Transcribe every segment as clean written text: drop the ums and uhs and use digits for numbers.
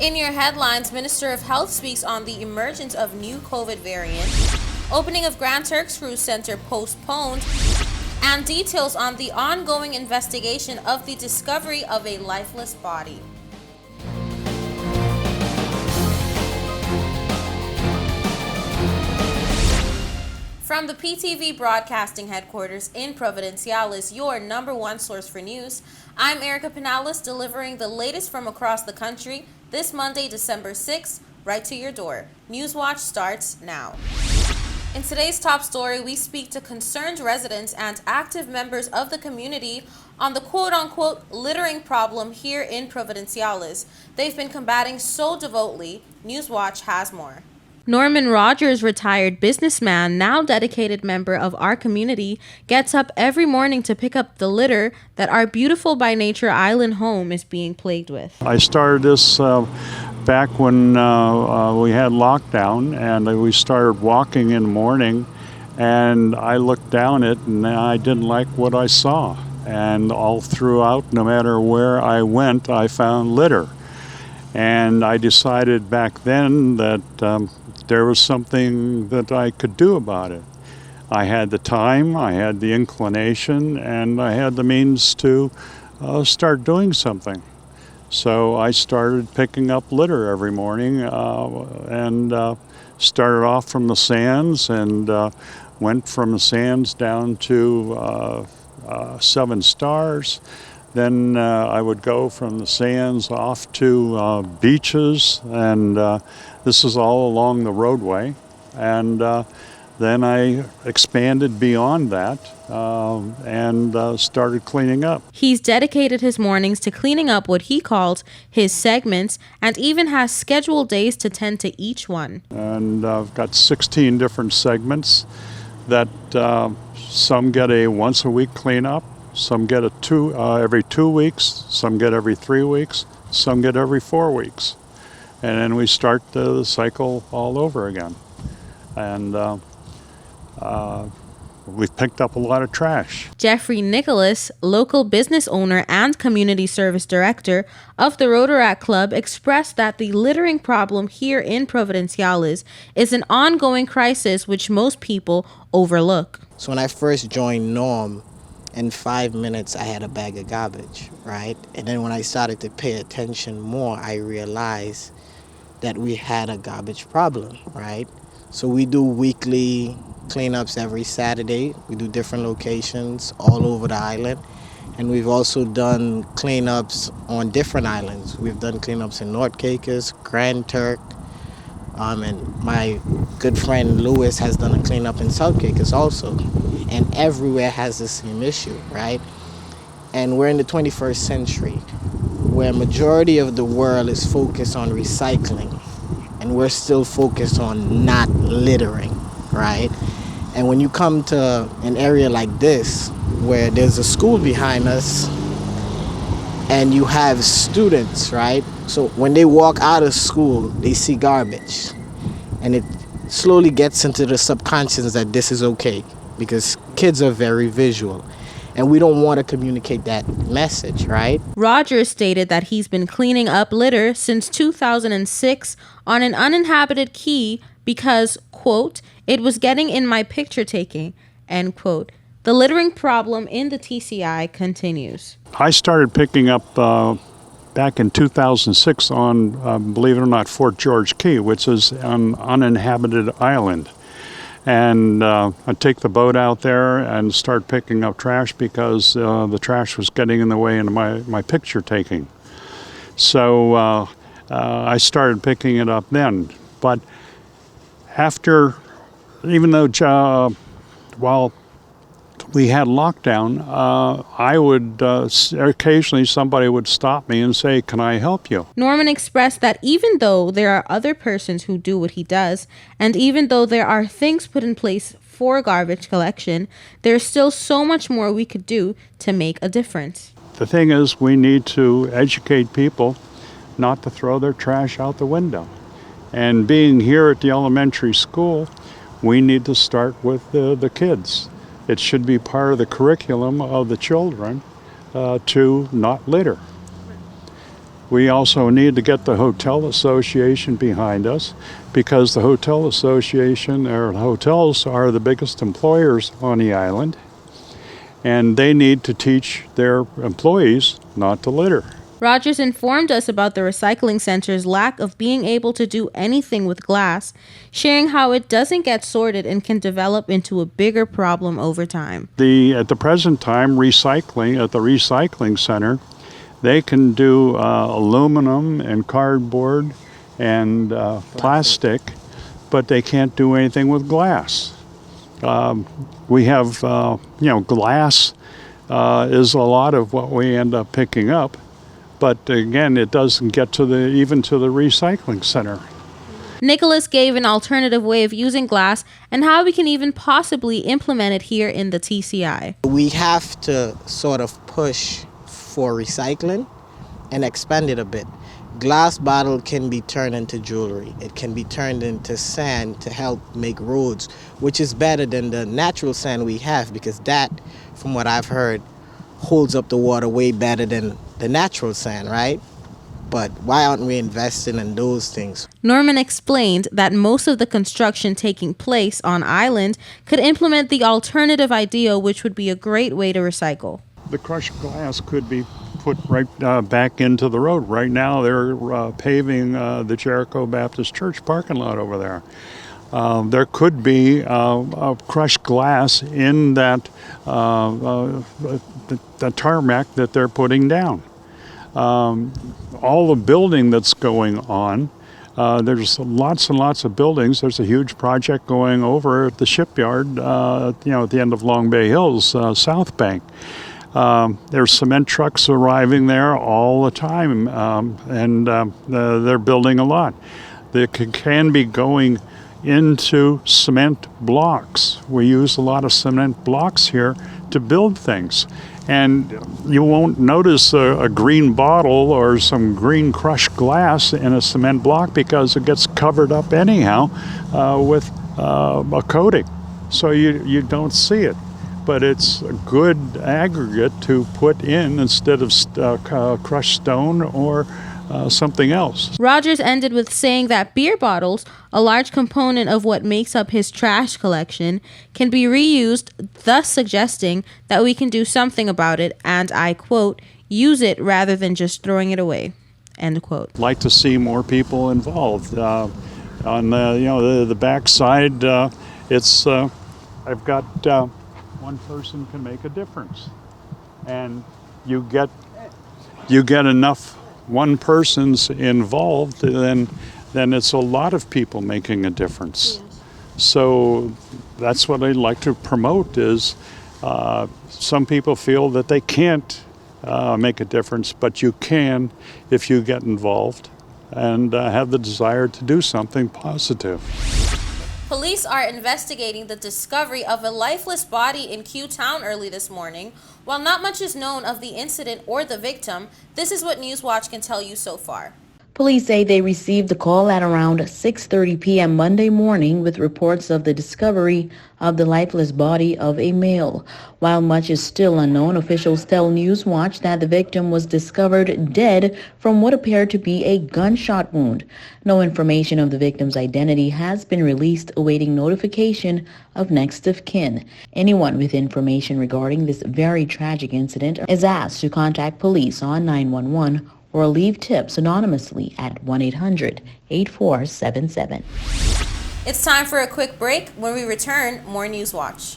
In your headlines, Minister of Health speaks on the emergence of new COVID variant, opening of Grand Turks Cruise Center postponed, and details on the ongoing investigation of the discovery of a lifeless body. From the PTV Broadcasting Headquarters in Providenciales, your number one source for news, I'm Erica Pinales, delivering the latest from across the country this Monday, December 6th, right to your door. Newswatch starts now. In today's top story, we speak to concerned residents and active members of the community on the quote-unquote littering problem here in Providenciales. They've been combating so devotedly. Newswatch has more. Norman Rogers, retired businessman, now dedicated member of our community, gets up every morning to pick up the litter that our beautiful by nature island home is being plagued with. I started this back when we had lockdown, and we started walking in the morning, and I looked down it and I didn't like what I saw. And all throughout, no matter where I went, I found litter. And I decided back then that there was something that I could do about it. I had the time, I had the inclination, and I had the means to start doing something. So I started picking up litter every morning and started off from the sands and went from the sands down to 7 Stars. Then I would go from the sands off to beaches, and this is all along the roadway. And then I expanded beyond that and started cleaning up. He's dedicated his mornings to cleaning up what he calls his segments, and even has scheduled days to tend to each one. And I've got 16 different segments that some get a once-a-week cleanup. Some get every 2 weeks, some get every 3 weeks, some get every 4 weeks. And then we start the cycle all over again. And we've picked up a lot of trash. Jeffrey Nicholas, local business owner and community service director of the Rotaract Club, expressed that the littering problem here in Providenciales is an ongoing crisis which most people overlook. So when I first joined NORM, in 5 minutes, I had a bag of garbage, right? And then when I started to pay attention more, I realized that we had a garbage problem, right? So we do weekly cleanups every Saturday. We do different locations all over the island. And we've also done cleanups on different islands. We've done cleanups in North Caicos, Grand Turk, and my good friend Lewis has done a cleanup in South Caicos also. And everywhere has the same issue, right? And we're in the 21st century, where majority of the world is focused on recycling, and we're still focused on not littering, right? And when you come to an area like this, where there's a school behind us, and you have students, right? So when they walk out of school, they see garbage, and it slowly gets into the subconscious that this is okay, because kids are very visual, and we don't want to communicate that message, right? Rogers stated that he's been cleaning up litter since 2006 on an uninhabited key because, quote, it was getting in my picture taking, end quote. The littering problem in the TCI continues. I started picking up back in 2006 on, believe it or not, Fort George Key, which is an uninhabited island. And I'd take the boat out there and start picking up trash because the trash was getting in the way of my picture taking. So I started picking it up then. But after, even though while we had lockdown, I would occasionally somebody would stop me and say, "Can I help you?" Norman expressed that even though there are other persons who do what he does, and even though there are things put in place for garbage collection, there's still so much more we could do to make a difference. The thing is, we need to educate people not to throw their trash out the window. And being here at the elementary school, we need to start with the kids. It should be part of the curriculum of the children to not litter. We also need to get the Hotel Association behind us, because the Hotel Association or hotels are the biggest employers on the island, and they need to teach their employees not to litter. Rogers informed us about the recycling center's lack of being able to do anything with glass, sharing how it doesn't get sorted and can develop into a bigger problem over time. At the present time, recycling at the recycling center, they can do aluminum and cardboard and plastic, but they can't do anything with glass. We have, glass is a lot of what we end up picking up. But again, it doesn't get even to the recycling center. Nicholas gave an alternative way of using glass and how we can even possibly implement it here in the TCI. We have to sort of push for recycling and expand it a bit. Glass bottle can be turned into jewelry. It can be turned into sand to help make roads, which is better than the natural sand we have, because that, from what I've heard, holds up the water way better than the natural sand, right? But why aren't we investing in those things? Norman explained that most of the construction taking place on island could implement the alternative idea, which would be a great way to recycle. The crushed glass could be put right back into the road. Right now they're paving the Jericho Baptist Church parking lot over there. There could be a crushed glass in that the tarmac that they're putting down. All the building that's going on, there's lots and lots of buildings. There's a huge project going over at the shipyard, at the end of Long Bay Hills, South Bank. There's cement trucks arriving there all the time, and they're building a lot. They can be going into cement blocks. We use a lot of cement blocks here to build things. And you won't notice a green bottle or some green crushed glass in a cement block, because it gets covered up anyhow with a coating. So you don't see it. But it's a good aggregate to put in instead of crushed stone or something else. Rogers ended with saying that beer bottles, a large component of what makes up his trash collection, can be reused, thus suggesting that we can do something about it and, I quote, use it rather than just throwing it away, end quote. I'd like to see more people involved. On the backside, I've got one person can make a difference, and you get enough one person's involved, then it's a lot of people making a difference. Yes. So that's what I'd like to promote is some people feel that they can't make a difference, but you can if you get involved and have the desire to do something positive. Police are investigating the discovery of a lifeless body in Q Town early this morning. While not much is known of the incident or the victim, this is what Newswatch can tell you so far. Police say they received the call at around 6:30 p.m. Monday morning with reports of the discovery of the lifeless body of a male. While much is still unknown, officials tell Newswatch that the victim was discovered dead from what appeared to be a gunshot wound. No information of the victim's identity has been released, awaiting notification of next of kin. Anyone with information regarding this very tragic incident is asked to contact police on 911 or leave tips anonymously at 1-800-8477. It's time for a quick break. When we return, more Newswatch.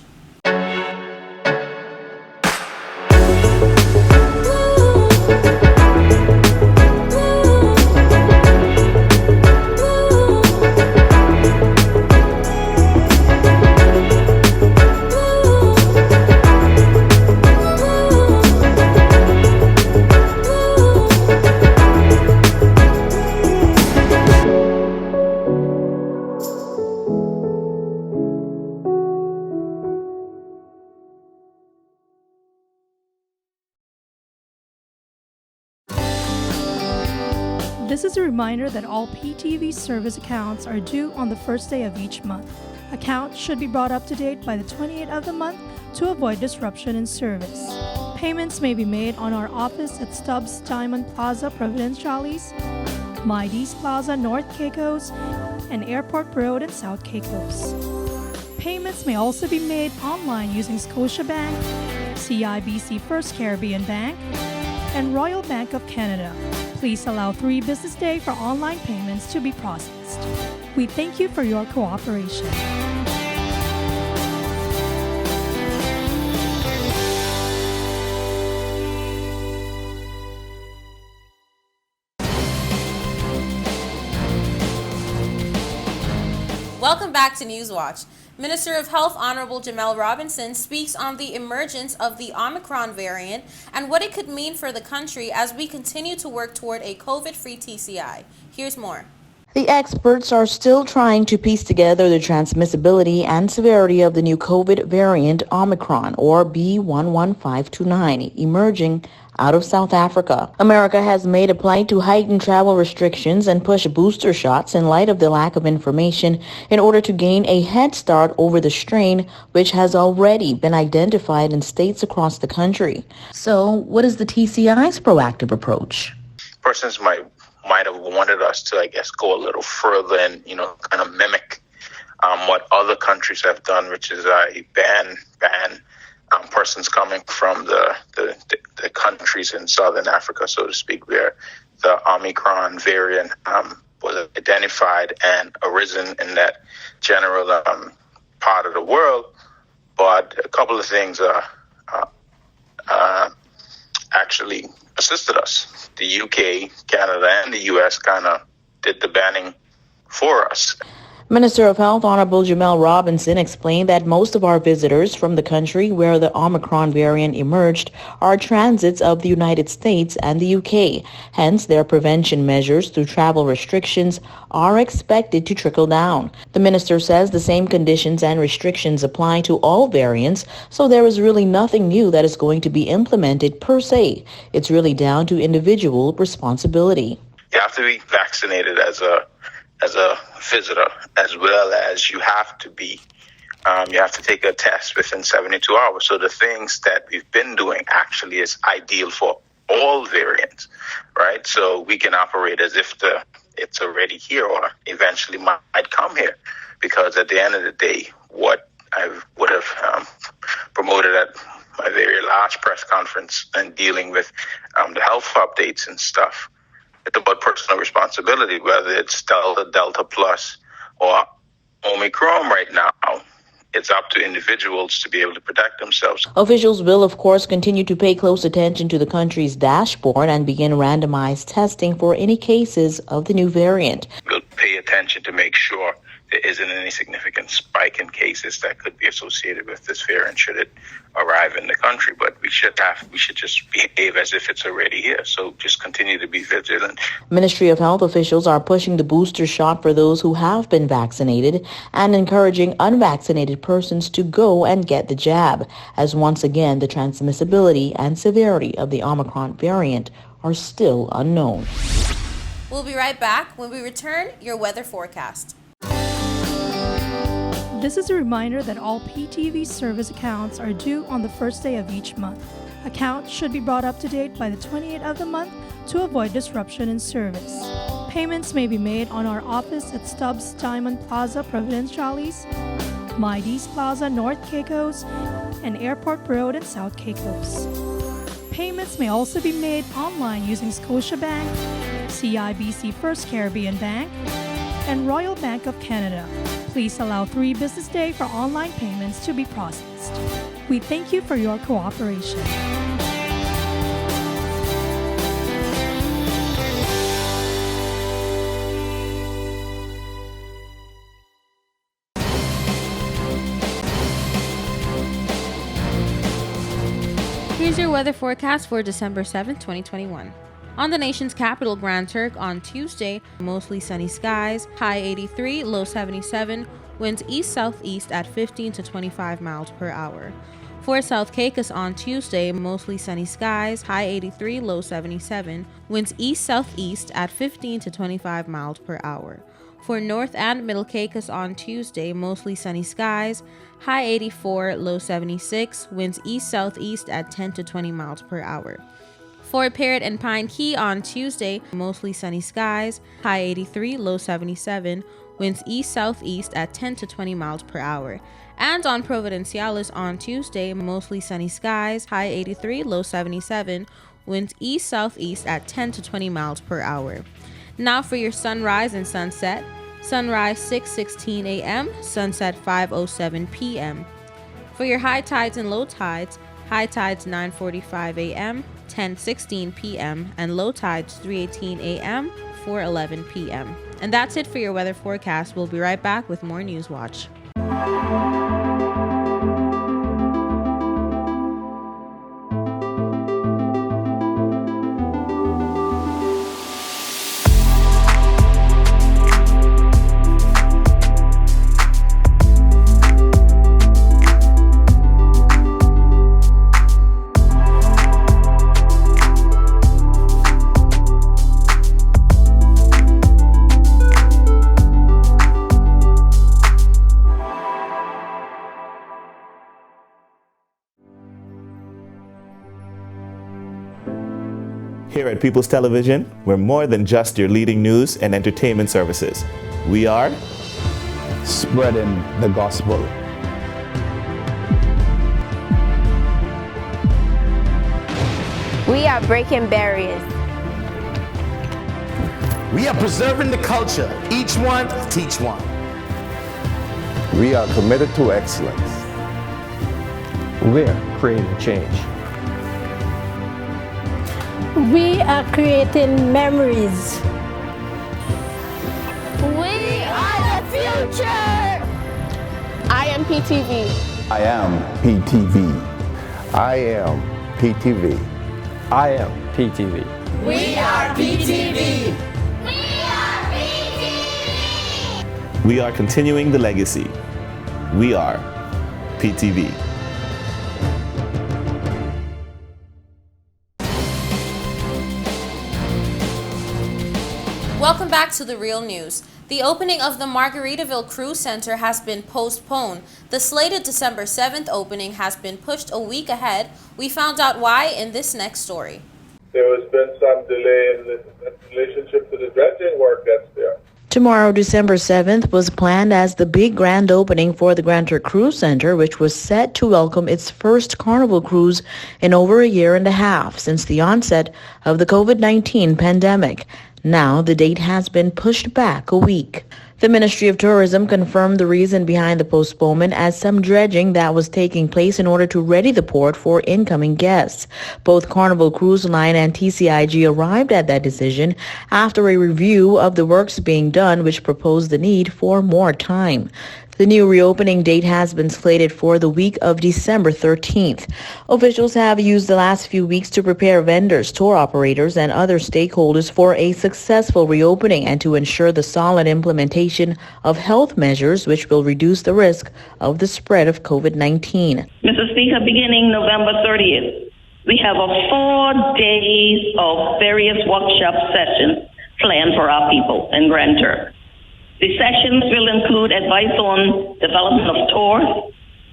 This is a reminder that all PTV service accounts are due on the first day of each month. Accounts should be brought up to date by the 28th of the month to avoid disruption in service. Payments may be made on our office at Stubbs Diamond Plaza, Providenciales, Mides Plaza, North Caicos, and Airport Road in South Caicos. Payments may also be made online using Scotiabank, CIBC First Caribbean Bank, and Royal Bank of Canada. Please allow 3 business days for online payments to be processed. We thank you for your cooperation. Welcome back to Newswatch. Minister of Health Honorable Jamel Robinson speaks on the emergence of the Omicron variant and what it could mean for the country as we continue to work toward a COVID-free TCI. Here's more. The experts are still trying to piece together the transmissibility and severity of the new COVID variant Omicron, or B11529, emerging out of South Africa. America has made a play to heighten travel restrictions and push booster shots in light of the lack of information in order to gain a head start over the strain, which has already been identified in states across the country. So, what is the TCI's proactive approach? Persons might have wanted us to, I guess, go a little further and, kind of mimic what other countries have done, which is ban persons coming from the countries in Southern Africa, so to speak, where the Omicron variant was identified and arisen in that general part of the world. But a couple of things actually assisted us. The UK, Canada, and the US kind of did the banning for us. Minister of Health Honorable Jamel Robinson explained that most of our visitors from the country where the Omicron variant emerged are transits of the United States and the UK. Hence, their prevention measures through travel restrictions are expected to trickle down. The minister says the same conditions and restrictions apply to all variants, so there is really nothing new that is going to be implemented per se. It's really down to individual responsibility. You have to be vaccinated as a visitor, as well as you have to take a test within 72 hours. So the things that we've been doing actually is ideal for all variants, right? So we can operate as if it's already here or eventually might come here, because at the end of the day, what I would have promoted at my very last press conference and dealing with the health updates and stuff, it's about personal responsibility, whether it's Delta Plus or Omicron right now. It's up to individuals to be able to protect themselves. Officials will, of course, continue to pay close attention to the country's dashboard and begin randomized testing for any cases of the new variant. We'll pay attention to make sure there isn't any significant spike in cases that could be associated with this variant should it arrive in the country. But we should just behave as if it's already here. So just continue to be vigilant. Ministry of Health officials are pushing the booster shot for those who have been vaccinated and encouraging unvaccinated persons to go and get the jab, as once again the transmissibility and severity of the Omicron variant are still unknown. We'll be right back. When we return, your weather forecast. This is a reminder that all PTV service accounts are due on the first day of each month. Accounts should be brought up to date by the 28th of the month to avoid disruption in service. Payments may be made on our office at Stubbs Diamond Plaza, Providenciales, Mides Plaza, North Caicos, and Airport Road in South Caicos. Payments may also be made online using Scotiabank, CIBC First Caribbean Bank, and Royal Bank of Canada. Please allow 3 business days for online payments to be processed. We thank you for your cooperation. Here's your weather forecast for December 7th, 2021. On the nation's capital, Grand Turk, on Tuesday, mostly sunny skies, high 83, low 77, winds east-southeast at 15 to 25 miles per hour. For South Caicos on Tuesday, mostly sunny skies, high 83, low 77, winds east-southeast at 15 to 25 miles per hour. For North and Middle Caicos on Tuesday, mostly sunny skies, high 84, low 76, winds east-southeast at 10 to 20 miles per hour. For Parrot and Pine Key on Tuesday, mostly sunny skies, high 83, low 77, winds east-southeast at 10 to 20 miles per hour. And on Providenciales on Tuesday, mostly sunny skies, high 83, low 77, winds east-southeast at 10 to 20 miles per hour. Now for your sunrise and sunset. Sunrise 6:16 a.m., sunset 5:07 p.m. For your high tides and low tides, high tides 9:45 a.m., 10:16 p.m., and low tides 3:18 a.m., 4:11 p.m. And that's it for your weather forecast. We'll be right back with more News Watch. Here at People's Television, we're more than just your leading news and entertainment services. We are spreading the gospel. We are breaking barriers. We are preserving the culture. Each one, teach one. We are committed to excellence. We're creating change. We are creating memories. We are the future. I am PTV. I am PTV. I am PTV. I am PTV. We are PTV. We are continuing the legacy. We are PTV. Welcome back to The Real News. The opening of the Margaritaville Cruise Center has been postponed. The slated December 7th opening has been pushed a week ahead. We found out why in this next story. There has been some delay in relationship to the dredging work that's there. Tomorrow, December 7th, was planned as the big grand opening for the Turks Cruise Center, which was set to welcome its first Carnival cruise in over a year and a half since the onset of the COVID-19 pandemic. Now, the date has been pushed back a week. The Ministry of Tourism confirmed the reason behind the postponement as some dredging that was taking place in order to ready the port for incoming guests. Both Carnival Cruise Line and TCIG arrived at that decision after a review of the works being done, which proposed the need for more time. The new reopening date has been slated for the week of December 13th. Officials have used the last few weeks to prepare vendors, tour operators, and other stakeholders for a successful reopening and to ensure the solid implementation of health measures which will reduce the risk of the spread of COVID-19. Mr. Speaker, beginning November 30th, we have 4 days of various workshop sessions planned for our people in Grand Turk. The sessions will include advice on development of tours,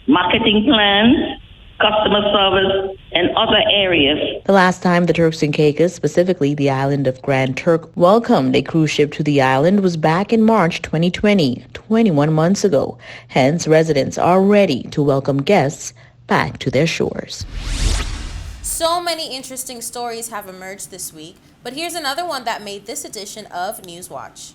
marketing plans, customer service, and other areas. The last time the Turks and Caicos, specifically the island of Grand Turk, welcomed a cruise ship to the island was back in March 2020, 21 months ago. Hence, residents are ready to welcome guests back to their shores. So many interesting stories have emerged this week, but here's another one that made this edition of Newswatch.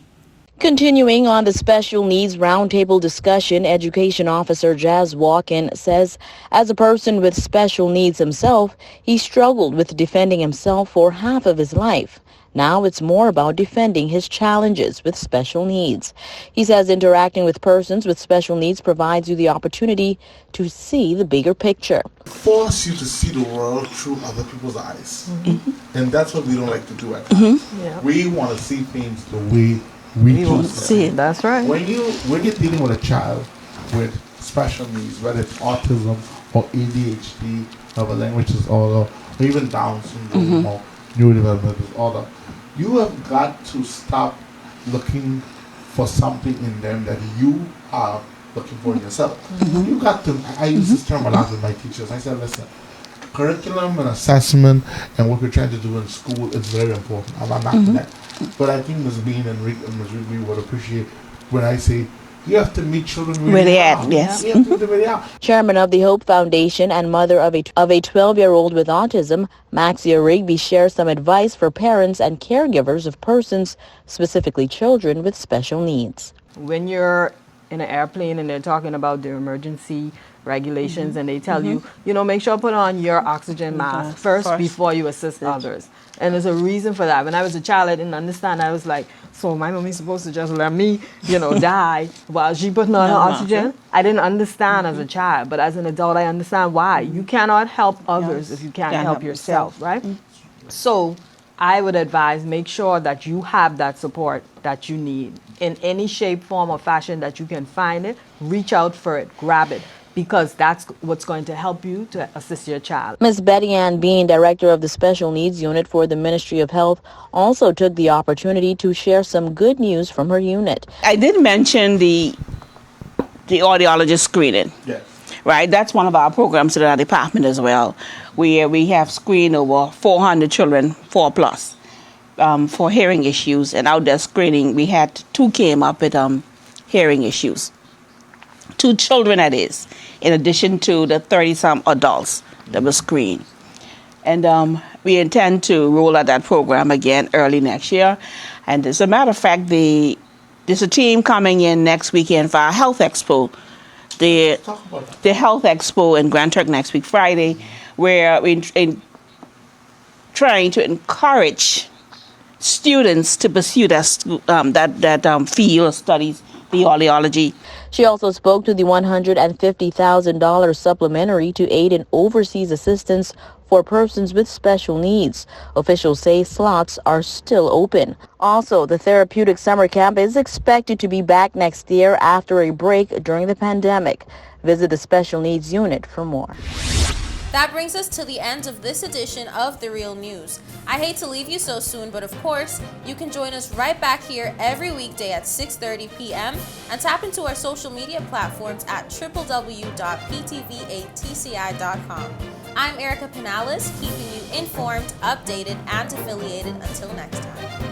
Continuing on the special needs roundtable discussion, Education Officer Jazz Walken says as a person with special needs himself, he struggled with defending himself for half of his life. Now it's more about defending his challenges with special needs. He says interacting with persons with special needs provides you the opportunity to see the bigger picture. Force you to see the world through other people's eyes. Mm-hmm. And that's what we don't like to do at times. Mm-hmm. Yeah. We want to see things the way we want to see it. That's right. When you're dealing with a child with special needs, whether it's autism or ADHD, or a language disorder, or even Down syndrome or neurodevelopmental disorder, you have got to stop looking for something in them that you are looking for in yourself. You got to, I use this term a lot with my teachers. I said, listen, curriculum and assessment and what we're trying to do in school is very important. I'm not knocking that. But I think Ms. Bean and Ms. Rigby would appreciate when I say, you have to meet children where they are. Yes. You have to meet them where they are. Chairman of the Hope Foundation and mother of a 12-year-old with autism, Maxia Rigby shares some advice for parents and caregivers of persons, specifically children with special needs. When you're in an airplane and they're talking about the emergency regulations and they tell you, make sure to put on your oxygen mask first before you assist others. And there's a reason for that. When I was a child, I didn't understand. I was like, so my mommy's supposed to just let me, die while she putting on her oxygen? I didn't understand as a child, but as an adult, I understand why. You cannot help others if you can't help yourself, right? So I would advise, make sure that you have that support that you need in any shape, form, or fashion that you can find it. Reach out for it, grab it, because that's what's going to help you to assist your child. Ms. Betty Ann Bean, director of the Special Needs Unit for the Ministry of Health, also took the opportunity to share some good news from her unit. I did mention the audiologist screening. Yes. Right, that's one of our programs in our department as well, where we have screened over 400 children, 4+, for hearing issues. And out there screening, we had 2 came up with hearing issues. 2 children, that is, in addition to the 30-some adults that were screened. And we intend to roll out that program again early next year. And as a matter of fact, there's a team coming in next weekend for our Health Expo. The Health Expo in Grand Turk next week, Friday, where we're trying to encourage students to pursue that field of studies, the audiology. She also spoke to the $150,000 supplementary to aid in overseas assistance for persons with special needs. Officials say slots are still open. Also, the therapeutic summer camp is expected to be back next year after a break during the pandemic. Visit the Special Needs Unit for more. That brings us to the end of this edition of The Real News. I hate to leave you so soon, but of course, you can join us right back here every weekday at 6:30 p.m. and tap into our social media platforms at www.ptvatci.com. I'm Erica Pinales, keeping you informed, updated, and affiliated. Until next time.